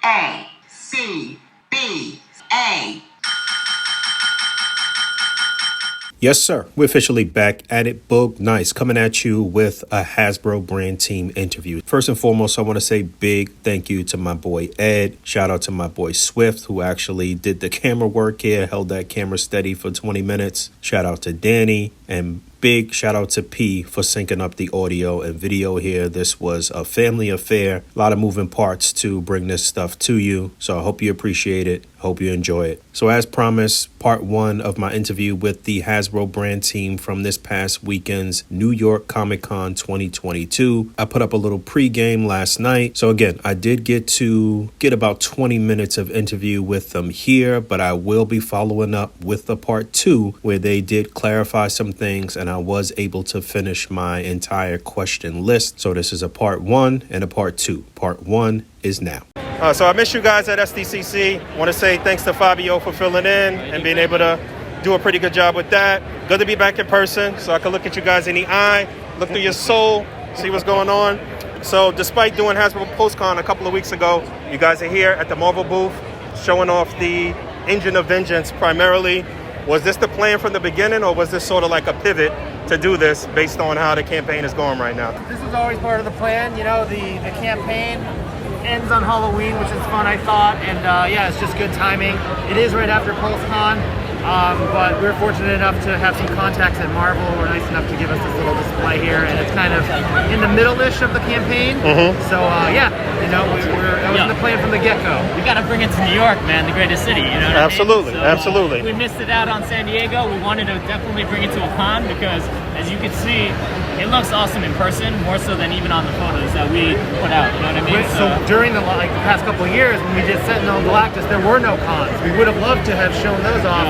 A.C.B.A. Yes, sir. We're officially back at it. Boog, nice. Coming at you with a Hasbro brand team interview. First and foremost, I want to say big thank you to my boy Ed. Shout out to my boy Swift, who actually did the camera work here, held that camera steady for 20 minutes. Shout out to Danny, and big shout out to P for syncing up the audio and video here. This was a family affair. A lot of moving parts to bring this stuff to you. So I hope you appreciate it. Hope you enjoy it. So as promised, part one of my interview with the Hasbro brand team from this past weekend's New York Comic Con 2022. I put up a little pregame last night. So again, I did get about 20 minutes of interview with them here, but I will be following up with the part two where they did clarify some things and I was able to finish my entire question list. So this is a part one and a part two. Part one is now. So I miss you guys at SDCC. Want to say thanks to Fabio for filling in and being able to do a pretty good job with that. Good to be back in person so I can look at you guys in the eye, look through your soul, see what's going on. So despite doing Hasbro PostCon a couple of weeks ago, you guys are here at the Marvel booth showing off the Engine of Vengeance primarily. Was this the plan from the beginning, or was this sort of like a pivot to do this based on how the campaign is going right now? This was always part of the plan. You know, the campaign ends on Halloween, which is fun, I thought, and yeah, it's just good timing. It is right after PulseCon, but we're fortunate enough to have some contacts at Marvel who are nice enough to give us this little display here, and it's kind of in the middle-ish of the campaign. So yeah, you know, that was in the plan from the get-go. We got to bring it to New York, man, the greatest city, you know what Absolutely, I mean? So, absolutely. We missed it out on San Diego. We wanted to definitely bring it to a con because, as you can see, it looks awesome in person, more so than even on the photos that we put out, you know what I mean? So during the past couple of years, when we did Sentinel and Galactus, there were no cons. We would have loved to have shown those off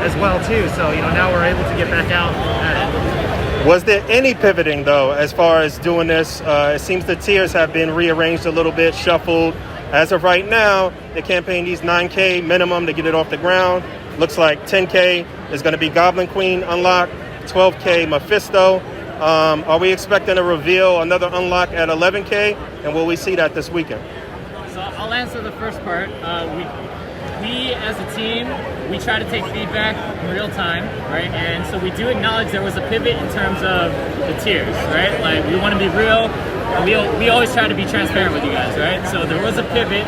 as well too. So, you know, now we're able to get back out at it. Was there any pivoting though, as far as doing this? It seems the tiers have been rearranged a little bit, shuffled. As of right now, the campaign needs 9K minimum to get it off the ground. Looks like 10K is going to be Goblin Queen unlocked, 12K Mephisto. Are we expecting a reveal, another unlock at 11K? And will we see that this weekend? So I'll answer the first part. We as a team, we try to take feedback in real time, right? And so we do acknowledge there was a pivot in terms of the tiers, right? Like, we want to be real, and we always try to be transparent with you guys, right? So there was a pivot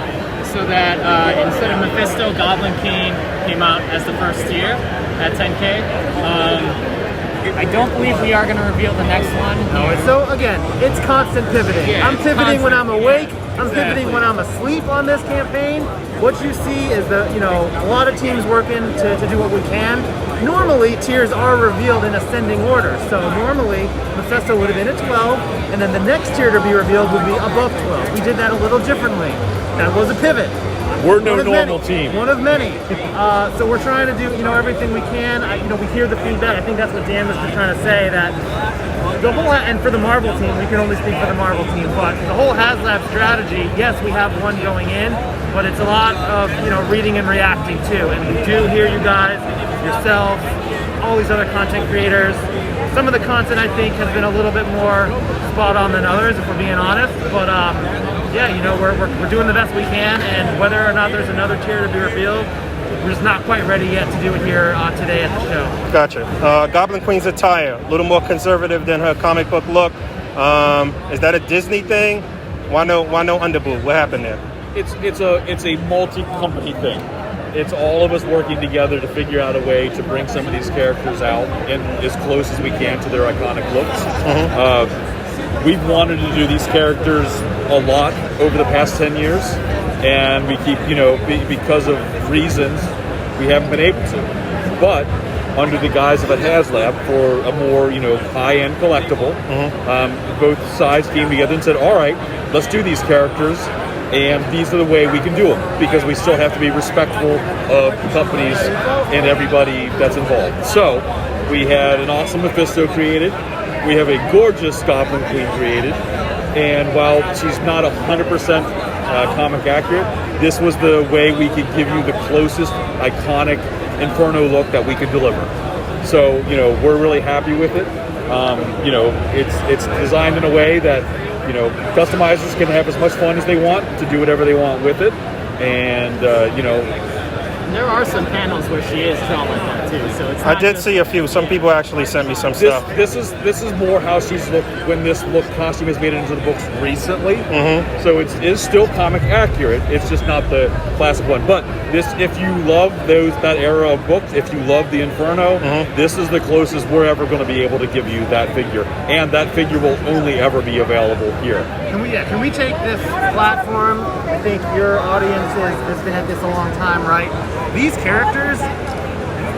so that instead of Mephisto, Goblin King came out as the first tier at 10K. I don't believe we are going to reveal the next one. No, so again, it's constant pivoting. Yeah, I'm pivoting when I'm awake. I'm Exactly. pivoting when I'm asleep on this campaign. What you see is that, you know, a lot of teams working to do what we can. Normally, tiers are revealed in ascending order. So normally, Mephisto would have been at 12, and then the next tier to be revealed would be above 12. We did that a little differently. That was a pivot. We're no normal team. One of many. So we're trying to do, you know, everything we can. You know, we hear the feedback. I think that's what Dan was just trying to say, that the whole, and for the Marvel team, we can only speak for the Marvel team, but the whole Haslab strategy, yes, we have one going in, but it's a lot of, you know, reading and reacting too. And we do hear you guys, yourself, all these other content creators. Some of the content, I think, has been a little bit more spot on than others, if we're being honest, but yeah, you know, we're doing the best we can, and whether or not there's another tier to be revealed, we're just not quite ready yet to do it here today at the show. Gotcha. Goblin Queen's attire, a little more conservative than her comic book look. Is that a Disney thing? Why no underboob? What happened there? It's a multi-company thing. It's all of us working together to figure out a way to bring some of these characters out and as close as we can to their iconic looks. We've wanted to do these characters a lot over the past 10 years, and we keep, you know, because of reasons, we haven't been able to. But under the guise of a Haslab for a more, you know, high-end collectible, both sides came together and said, all right, let's do these characters, and these are the way we can do them, because we still have to be respectful of companies and everybody that's involved. So we had an awesome Mephisto created. We have a gorgeous Goblin Queen created, and while she's not 100% comic accurate, this was the way we could give you the closest iconic Inferno look that we could deliver. So, you know, we're really happy with it. You know, it's designed in a way that, you know, customizers can have as much fun as they want to do whatever they want with it. and you know. There are some panels where she is drawn like that too, so it's I not did just- see a few. Some people actually sent me some stuff. This is more how she's looked when this costume has made it into the books recently. So it is still comic accurate. It's just not the classic one. But this, if you love that era of books, if you love the Inferno, this is the closest we're ever going to be able to give you that figure, and that figure will only ever be available here. Can we take this platform? I think your audience has been at this a long time, right? These characters,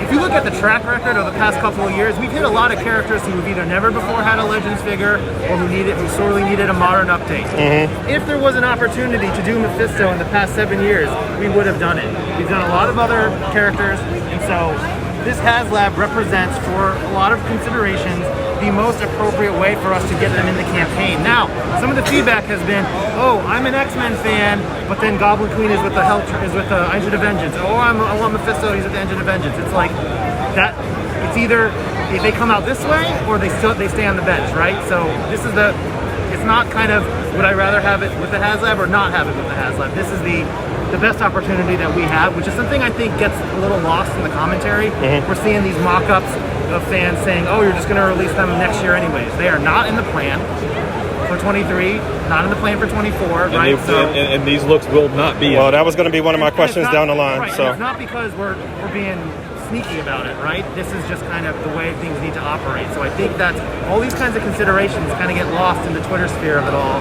if you look at the track record of the past couple of years, we've hit a lot of characters who have either never before had a Legends figure or who sorely needed a modern update. If there was an opportunity to do Mephisto in the past 7 years, we would have done it. We've done a lot of other characters, and so this Haslab represents, for a lot of considerations, the most appropriate way for us to get them in the campaign. Now, some of the feedback has been, oh, I'm an X-Men fan, but then Goblin Queen is with the Engine of Vengeance. Oh, I want Mephisto, he's with the Engine of Vengeance. It's like that. It's either they come out this way or they stay on the bench, right? So this is it's not kind of, would I rather have it with the Haslab or not have it with the Haslab? This is the best opportunity that we have, which is something I think gets a little lost in the commentary. We're seeing these mock-ups of fans saying, oh, you're just going to release them next year anyways. They are not in the plan for 23, not in the plan for 24, right? And these looks will not be. Well, that was going to be one of my questions down the line. Right, So it's not because we're being sneaky about it, right? This is just kind of the way things need to operate. So I think that's all these kinds of considerations kind of get lost in the Twitter sphere of it all.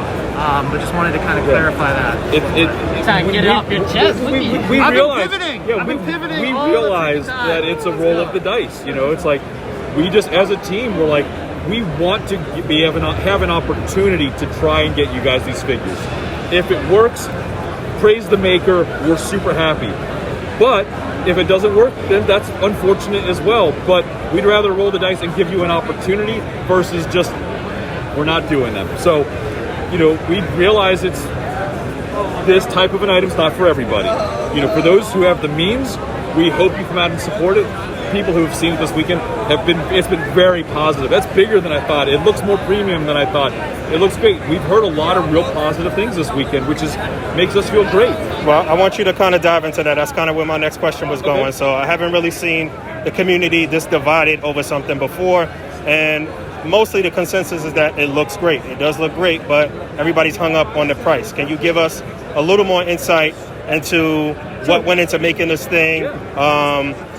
But just wanted to kind of clarify that. Trying to get it off your chest. I've been pivoting. We realize that it's a roll of the dice. You know, it's like we just, as a team, we're like, we want to have an opportunity to try and get you guys these figures. If it works, praise the maker. We're super happy. But if it doesn't work, then that's unfortunate as well. But we'd rather roll the dice and give you an opportunity versus just we're not doing them. So, you know, we realize this type of an item's not for everybody. You know, for those who have the means, we hope you come out and support it. People who have seen it this weekend it's been very positive. That's bigger than I thought. It looks more premium than I thought. It looks great. We've heard a lot of real positive things this weekend, which makes us feel great. Well, I want you to kind of dive into that. That's kind of where my next question was going. So I haven't really seen the community this divided over something before, and mostly the consensus is that it looks great. It does look great, but everybody's hung up on the price. Can you give us a little more insight into what went into making this thing?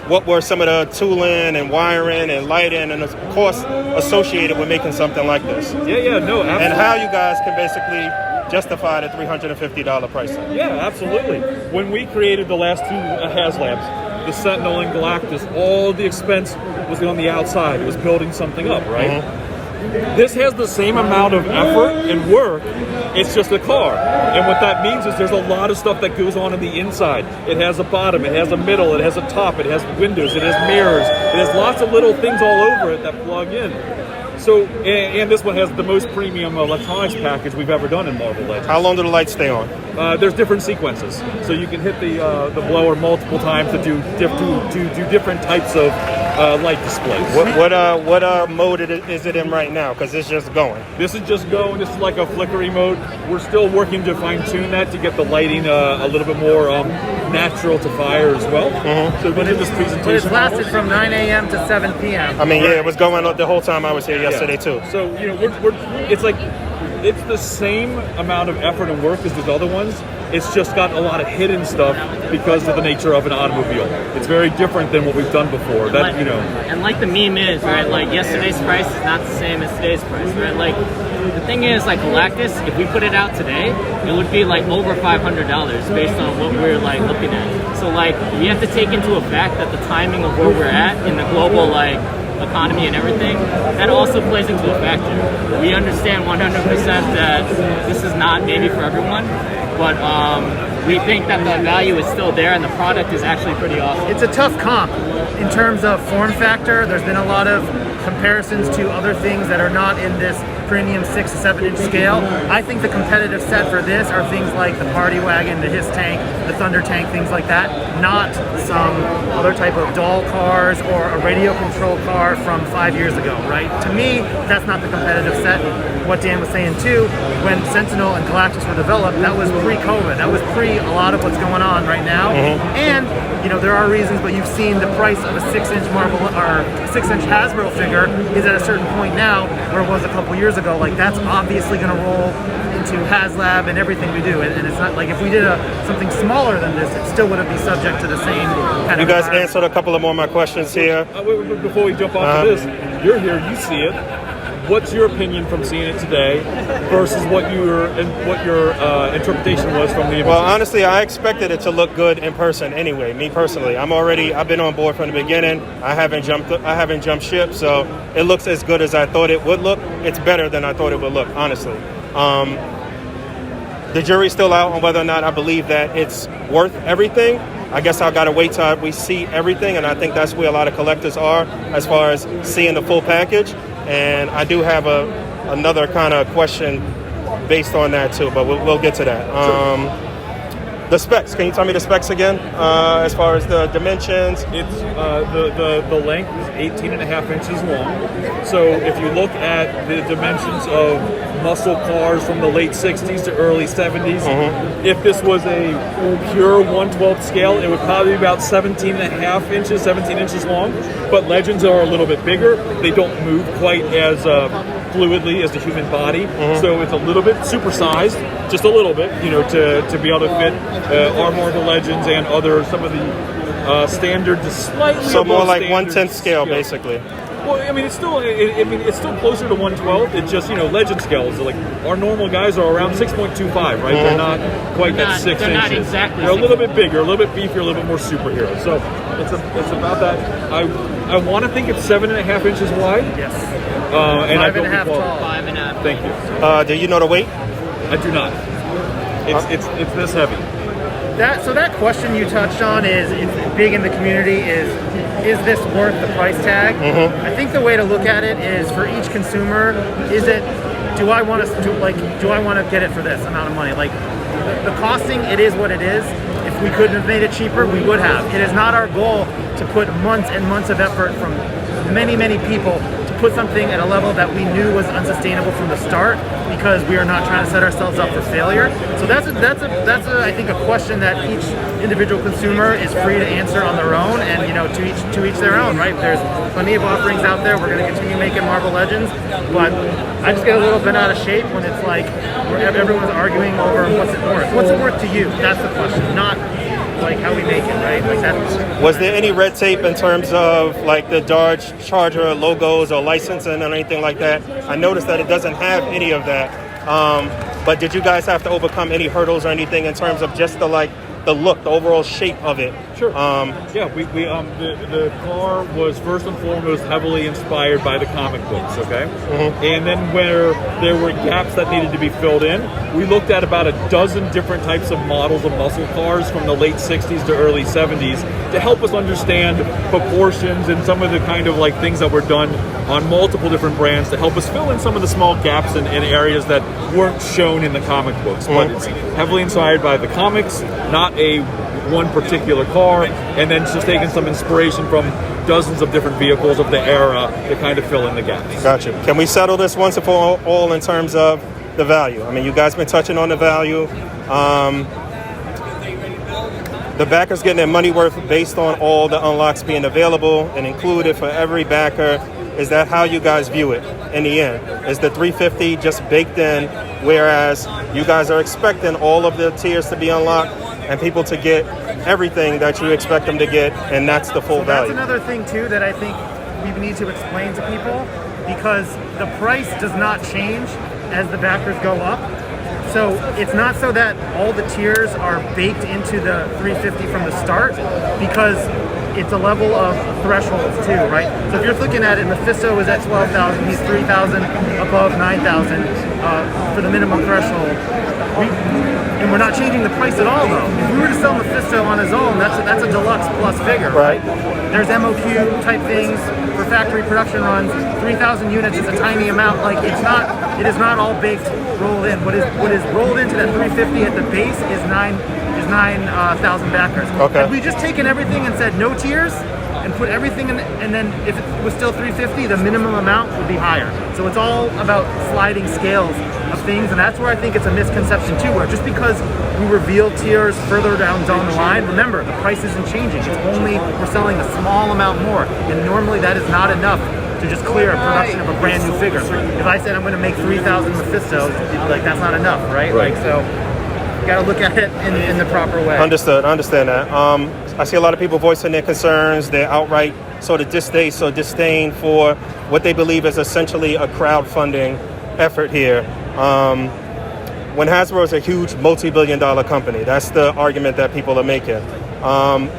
What were some of the tooling and wiring and lighting and the costs associated with making something like this? No, absolutely. And how you guys can basically justify the $350 price tag. Yeah, absolutely. When we created the last two Haslabs, the Sentinel and Galactus, all the expense was on the outside. It was building something up, right? This has the same amount of effort and work. It's just a car. And what that means is there's a lot of stuff that goes on the inside. It has a bottom, it has a middle, it has a top, it has windows, it has mirrors, it has lots of little things all over it that plug in. So, and this one has the most premium electronics package we've ever done in Marvel Legends. How long do the lights stay on? There's different sequences, so you can hit the blower multiple times to do different types of light displays. What mode is it in right now? Because it's just going. This is just going. This is like a flickery mode. We're still working to fine tune that to get the lighting a little bit more natural to fire as well. So we did this presentation. But it's lasted from 9 a.m. to 7 p.m. I mean, yeah, it was going the whole time I was here yesterday too. So you know, it's like it's the same amount of effort and work as these other ones. It's just got a lot of hidden stuff because of the nature of an automobile. It's very different than what we've done before. That And like the meme is, right? Like yesterday's price is not the same as today's price, right? Like the thing is, like Galactus, if we put it out today, it would be like over $500 based on what we're like looking at. So like we have to take into effect that the timing of where we're at in the global like economy and everything, that also plays into a factor. We understand 100% that this is not maybe for everyone, but we think that the value is still there and the product is actually pretty awesome. It's a tough comp in terms of form factor. There's been a lot of comparisons to other things that are not in this premium 6 to 7 inch scale. I think the competitive set for this are things like the Party Wagon, the Hiss Tank, the Thunder Tank, things like that, not some other type of doll cars or a radio control car from 5 years ago, right? To me, that's not the competitive set. What Dan was saying too, when Sentinel and Galactus were developed, that was pre-COVID. That was pre a lot of what's going on right now. And, you know, there are reasons, but you've seen the price of a 6-inch Marvel or 6-inch Hasbro figure is at a certain point now where it was a couple years ago. Like, that's obviously going to roll into Haslab and everything we do. And it's not like if we did something smaller than this, it still wouldn't be subject to the same kind You of guys environment. answered a couple of more of my questions here. Wait, before we jump off of this, you're here, you see it. What's your opinion from seeing it today versus what your interpretation was from the? Well, honestly, I expected it to look good in person anyway. Me personally, I've been on board from the beginning. I haven't jumped ship, so it looks as good as I thought it would look. It's better than I thought it would look, honestly. The jury's still out on whether or not I believe that it's worth everything. I guess I've got to wait till we see everything, and I think that's where a lot of collectors are as far as seeing the full package. And I do have another kind of question based on that too, but we'll get to that. The specs, can you tell me the specs again? As far as the dimensions? It's the length is 18.5 inches long. So if you look at the dimensions of muscle cars from the late 60s to early 70s, if this was a pure 1/12 scale, it would probably be about 17 inches long. But Legends are a little bit bigger. They don't move quite as fluidly as the human body, so it's a little bit supersized, just a little bit, you know, to be able to fit our Marvel Legends and some of the standard, slightly So more above like standard 1/10 scale, basically. Well, I mean, it's still closer to 1/12. It's just, you know, Legend scales. Like, our normal guys are around 6.25, right? They're not quite that 6 they're inches. not exactly They're a little bit bigger, a little bit beefier, a little bit more superhero. So it's about that. I want to think it's 7.5 inches wide. Yes. And I don't 5.5 recall. tall. 5.5. Thank you. Do you know the weight? I do not. It's this heavy. That question you touched on is big in the community. Is this worth the price tag? I think the way to look at it is for each consumer, do I want to get it for this amount of money? Like, the costing, it is what it is. If we couldn't have made it cheaper, we would have. It is not our goal to put months and months of effort from many, many people to put something at a level that we knew was unsustainable from the start, because we are not trying to set ourselves up for failure. So that's I think a question that each individual consumer is free to answer on their own, and, you know, to each their own, right? There's plenty of offerings out there. We're going to continue making Marvel Legends, but I just get a little bit out of shape when it's like everyone's arguing over what's it worth. What's it worth to you? That's the question, not like how we make it, right? Like that. Was there any red tape in terms of like the Dodge Charger logos or licensing or anything like that? I noticed that it doesn't have any of that. But did you guys have to overcome any hurdles or anything in terms of just the look, the overall shape of it? Sure. The car was first and foremost heavily inspired by the comic books, okay? And then where there were gaps that needed to be filled in, we looked at about a dozen different types of models of muscle cars from the late 60s to early 70s to help us understand proportions and some of the kind of like things that were done on multiple different brands to help us fill in some of the small gaps in areas that weren't shown in the comic books. But it's heavily inspired by the comics, not a one particular car, and then just taking some inspiration from dozens of different vehicles of the era to kind of fill in the gaps. Gotcha. Can we settle this once and for all in terms of the value? I mean, you guys been touching on the value. The backer's getting their money worth based on all the unlocks being available and included for every backer. Is that how you guys view it in the end? Is the $350 just baked in, whereas you guys are expecting all of the tiers to be unlocked and people to get everything that you expect them to get, and that's the full value? That's another thing too that I think we need to explain to people, because the price does not change as the backers go up. So it's not so that all the tiers are baked into the $350 from the start, because it's a level of thresholds too, right? So if you're looking at it, Mephisto is at 12,000, he's 3,000 above 9,000 for the minimum threshold. And we're not changing the price at all, though. If we were to sell Mephisto on his own, that's a deluxe plus figure, right? There's MOQ type things for factory production runs. 3,000 units is a tiny amount. Like it is not all baked rolled in. What is rolled into that 350 at the base is 9,000 backers. Okay. Had we just taken everything and said no tiers and put everything in, and then if it was still 350, the minimum amount would be higher. So it's all about sliding scales of things, and that's where I think it's a misconception too, where just because we reveal tiers further down the line, remember, the price isn't changing. It's only we're selling a small amount more, and normally that is not enough to just clear a production of a brand new figure. If I said I'm going to make 3,000 Mephistos, like that's not enough, right? Like so, you got to look at it in the proper way. Understood. I understand that. I see a lot of people voicing their concerns, their outright sort of disdain for what they believe is essentially a crowdfunding effort here. When Hasbro is a huge multi-billion-dollar company, that's the argument that people are making.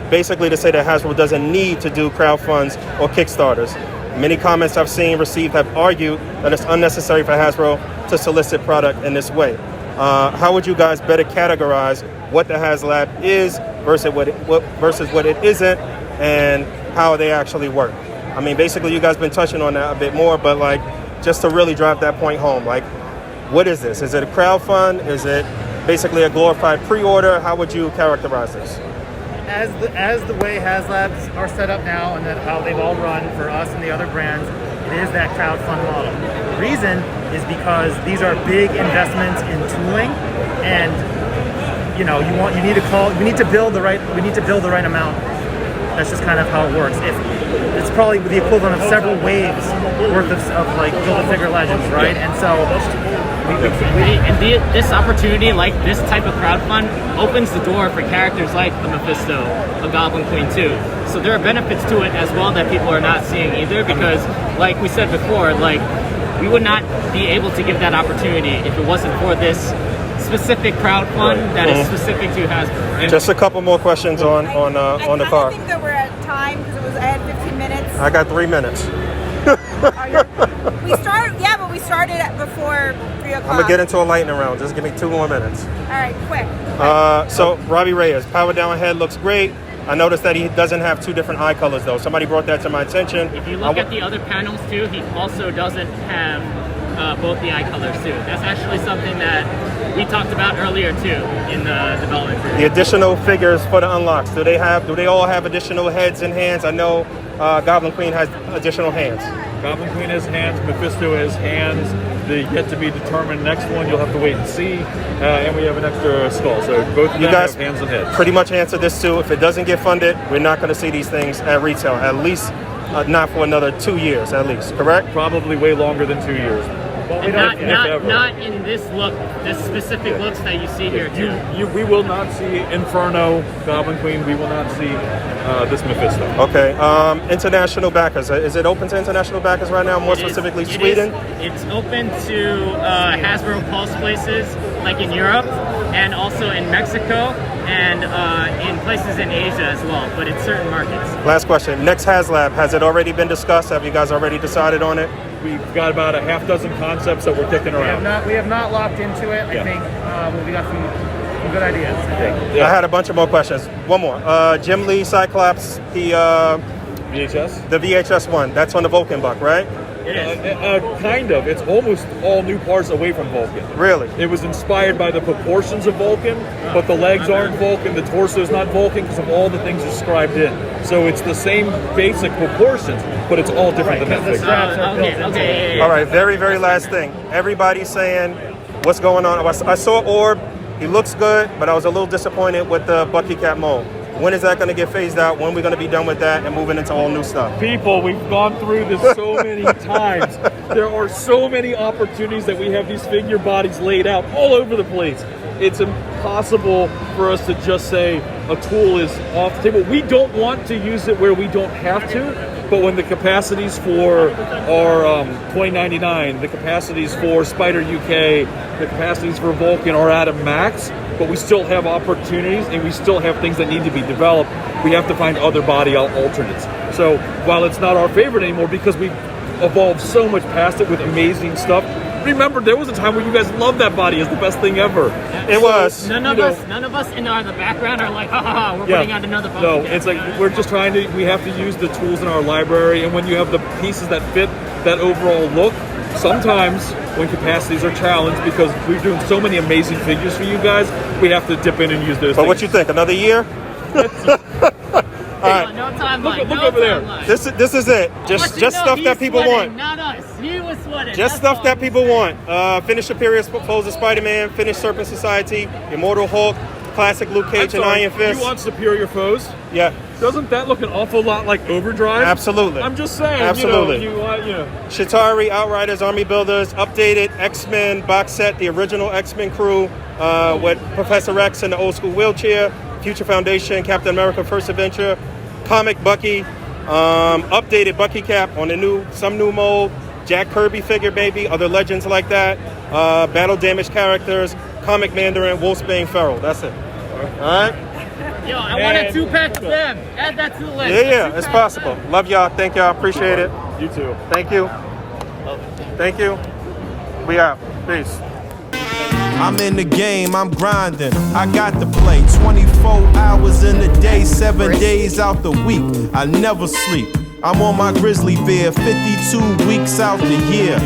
Basically to say that Hasbro doesn't need to do crowdfunds or Kickstarters. Many comments I've seen received have argued that it's unnecessary for Hasbro to solicit product in this way. How would you guys better categorize what the Haslab is versus what it isn't, and how they actually work? I mean, basically you guys been touching on that a bit more, but like just to really drive that point home, like what is this? Is it a crowdfund? Is it basically a glorified pre-order? How would you characterize this? As the way Haslabs are set up now and how they've all run for us and the other brands, it is that crowdfund model. The reason is because these are big investments in tooling, and we need to build the right amount. That's just kind of how it works. It's probably the equivalent of several waves worth of like Build-A-Figure Legends, right? And so this opportunity, like this type of crowdfund, opens the door for characters like the Mephisto, a Goblin Queen too. So there are benefits to it as well that people are not seeing either, because like we said before, like we would not be able to give that opportunity if it wasn't for this specific crowdfund that is specific to Hasbro. Right? Just a couple more questions on the car. I think that we're at time because I had 15 minutes. I got 3 minutes. We started before 3 o'clock. I'm gonna get into a lightning round. Just give me 2 more minutes. All right, quick. So Robbie Reyes, power down head looks great. I noticed that he doesn't have 2 different eye colors though. Somebody brought that to my attention. If you look at the other panels too, he also doesn't have both the eye colors too. That's actually something that we talked about earlier too in the development group. The additional figures for the unlocks, do they all have additional heads and hands? I know Goblin Queen has additional hands. Goblin Queen has hands, Mephisto has hands. The yet to be determined next one, you'll have to wait and see. And we have an extra skull. So both of them have hands and heads. Pretty much answered this too. If it doesn't get funded, we're not going to see these things at retail, at least not for another 2 years at least, correct? Probably way longer than 2 years. Not in this look, this specific looks that you see here too. We will not see Inferno, Goblin Queen. We will not see this Mephisto. Okay. International backers. Is it open to international backers right now? More specifically, Sweden. It's open to Hasbro Pulse places like in Europe and also in Mexico and in places in Asia as well, but in certain markets. Last question. Next Haslab, has it already been discussed? Have you guys already decided on it? We've got about a half dozen concepts that we're kicking around. We have not locked into it. I think we got some good ideas. I think. I had a bunch of more questions. One more. Jim Lee Cyclops, the VHS? The VHS one. That's on the Vulcan buck, right? Kind of. It's almost all new parts away from Vulcan. Really? It was inspired by the proportions of Vulcan, but the legs aren't Vulcan, the torso is not Vulcan because of all the things described in. So it's the same basic proportions, but it's all different than that figure. All right, very, very last thing. Everybody's saying, what's going on? I saw Orb. He looks good, but I was a little disappointed with the Bucky Cat mold. When is that going to get phased out? When are we going to be done with that and moving into all new stuff? People, we've gone through this so many times. There are so many opportunities that we have these figure bodies laid out all over the place. It's impossible for us to just say a tool is off the table. We don't want to use it where we don't have to, but when the capacities for our 2099, the capacities for Spider UK, the capacities for Vulcan are at a max, but we still have opportunities and we still have things that need to be developed. We have to find other body alternates. So while it's not our favorite anymore because we've evolved so much past it with amazing stuff, remember there was a time where you guys loved that body as the best thing ever. It was. None of us in the background are like, ha ha ha, we're putting out another pumpkin. No, it's like we're just trying to. We have to use the tools in our library, and when you have the pieces that fit that overall look, sometimes when capacities are challenged because we're doing so many amazing figures for you guys, we have to dip in and use those. But what you think? Another year? All right. No timeline. Look over there. This is it. Just stuff that people want. Not us. He was sweating. Just stuff that people want. Finish Superior Foes of Spider-Man. Finish Serpent Society. Immortal Hulk. Classic Luke Cage and Iron Fist. You want Superior Foes? Yeah. Doesn't that look an awful lot like Overdrive? Absolutely. I'm just saying. Absolutely. You know. Shatari, Outriders, Army Builders, updated X-Men box set, the original X-Men crew with Professor X in the old school wheelchair, Future Foundation, Captain America First Adventure, Comic Bucky, updated Bucky cap on some new mold, Jack Kirby figure baby, other legends like that, battle damage characters, Comic Mandarin, Wolfsbane Feral. That's it. All right? Yo, I want a 2-pack of them. Add that to the list. Yeah, it's possible. Love y'all. Thank y'all. Appreciate it. You too. Thank you. Thank you. We out. Peace. I'm in the game, I'm grinding, I got to play 24 hours in a day, 7 days out the week, I never sleep. I'm on my grizzly bear, 52 weeks out the year.